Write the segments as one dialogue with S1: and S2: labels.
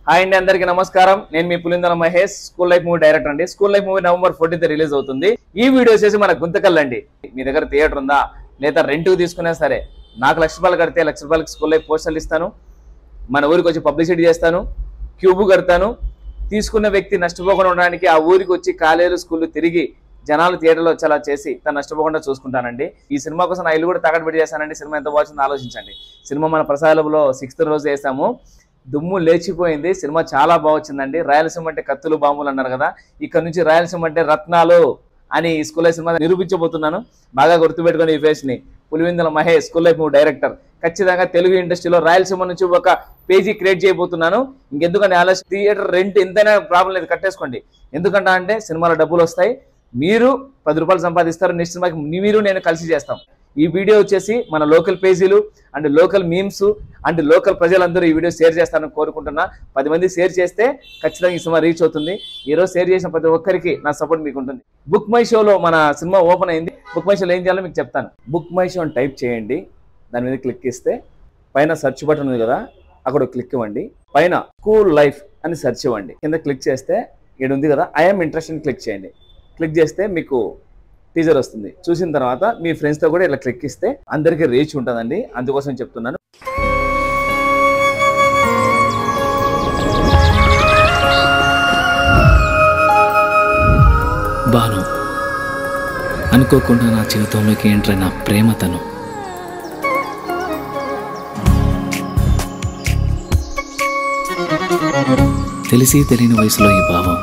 S1: Hi అండి, అందరికీ నమస్కారం. నేను మీ Pulindala Mahesh, school life movie director అండి. School life movie November 14th release అవుతుంది. ఈ వీడియో వచ్చేసి మన గుంతకల్ అండి. మీ దగ్గర థియేటర్ ఉందా లేదా రెంట్కి తీసుకున్నా సరే, నాకు ₹1,00,000 కడితే ₹1,00,000 స్కూల్ లైఫ్ పోస్టర్లు ఇస్తాను, మన ఊరికి వచ్చి పబ్లిసిటీ చేస్తాను, క్యూబ్ కడతాను. తీసుకున్న వ్యక్తి నష్టపోకుండా ఉండడానికి ఆ ఊరికి వచ్చి కాలేజీలు స్కూళ్ళు తిరిగి జనాలు థియేటర్లో వచ్చేలా చేసి తను నష్టపోకుండా చూసుకుంటానండి. ఈ సినిమా కోసం నా ఇల్లు కూడా తాకట్టు పెట్టి చేశానండి. సినిమా ఎంత బాగుందో ఆలోచించండి. సినిమా మన ప్రసాదంలో 6th రోజు వేసాము. దుమ్ము లేచిపోయింది. సినిమా చాలా బాగొచ్చిందండి. రాయలసీమ అంటే కత్తులు బాంబులు అన్నారు కదా, ఇక్కడ నుంచి రాయలసీమ అంటే రత్నాలు అని ఈ స్కూల్ లైఫ్ సినిమా నిరూపించబోతున్నాను. బాగా గుర్తుపెట్టుకుని ఈ ఫేస్ ని. Pulivendula Mahesh, school life movie director. ఖచ్చితంగా తెలుగు ఇండస్ట్రీలో రాయలసీమ నుంచి ఒక పేజీ క్రియేట్ చేయబోతున్నాను. ఇంకెందుకంటే ఆలోచన థియేటర్ రెంట్ ఎంతైనా ప్రాబ్లం లేదు, కట్టేసుకోండి. ఎందుకంటే అంటే సినిమాలో డబ్బులు వస్తాయి, మీరు ₹10 సంపాదిస్తారు. నెక్స్ట్ సినిమాకి మీరు నేను కలిసి చేస్తాం. ఈ వీడియో వచ్చేసి మన లోకల్ పేజీలు and local memes and local ప్రజలందరూ ఈ వీడియో షేర్ చేస్తారని కోరుకుంటున్నా. 10 మంది షేర్ చేస్తే ఖచ్చితంగా ఈ సినిమా రీచ్ అవుతుంది. ఈరోజు షేర్ చేసిన ప్రతి ఒక్కరికి నా సపోర్ట్ మీకు ఉంటుంది. బుక్ మై షోలో మన సినిమా ఓపెన్ అయింది. బుక్ మై షోలో ఏం చేయాలో మీకు చెప్తాను. బుక్ మై షో అని టైప్ చేయండి. దాని మీద క్లిక్ ఇస్తే పైన సెర్చ్ బటన్ ఉంది కదా, అక్కడ క్లిక్ ఇవ్వండి. పైన స్కూల్ లైఫ్ అని సెర్చ్ ఇవ్వండి. కింద క్లిక్ చేస్తే ఇక్కడ ఉంది కదా, ఐఎమ్ ఇంట్రెస్టెడ్ క్లిక్ చేయండి. క్లిక్ చేస్తే మీకు టీజర్ వస్తుంది. చూసిన తర్వాత మీ ఫ్రెండ్స్తో కూడా ఇలా క్లిక్ ఇస్తే అందరికీ రీచ్ ఉంటుందండి. అందుకోసం చెప్తున్నాను.
S2: బాను, అనుకోకుండా నా జీవితంలోకి ఎంటర్ అయిన ప్రేమ తను. తెలిసి తెలియని వయసులో ఈ భావం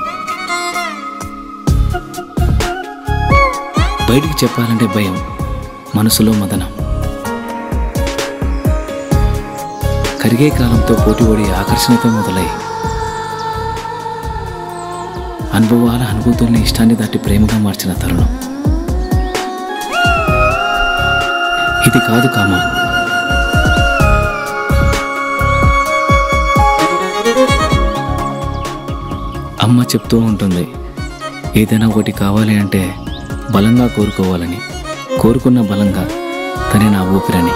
S2: బయటికి చెప్పాలంటే భయం, మనసులో మదనం. కరిగే కాలంతో పోటీపడి ఆకర్షణతో మొదలై అనుభవాల అనుభూతుల్ని ఇష్టాన్ని దాటి ప్రేమగా మార్చిన తరుణం ఇది కాదు కామం. అమ్మ చెప్తూ ఉంటుంది, ఏదైనా ఒకటి కావాలి అంటే బలంగా కోరుకోవాలని, కోరుకున్న బలంగా తనే నా ఊపిరని.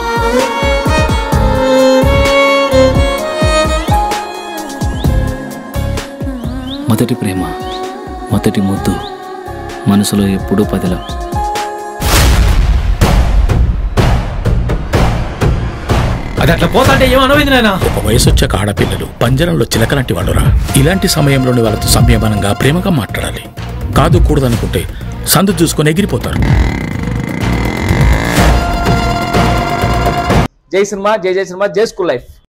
S2: మొదటి ప్రేమ, మొదటి ముద్దు, మనసులో ఎప్పుడూ పదిలం.
S3: అది అట్లా పోతాంటే ఏమనవింది నాయనా?
S4: ఒక వయసు వచ్చాక ఆడపిల్లలు పంజరంలో చిలకలాంటి వాళ్ళురా. ఇలాంటి సమయంలోని వాళ్ళతో సంయమనంగా ప్రేమగా మాట్లాడాలి. కాదు కూడదనుకుంటే సందు చూసుకొని ఎగిరిపోతారు.
S1: జై సినిమా, జై జై సినిమా, జై స్కూల్ లైఫ్.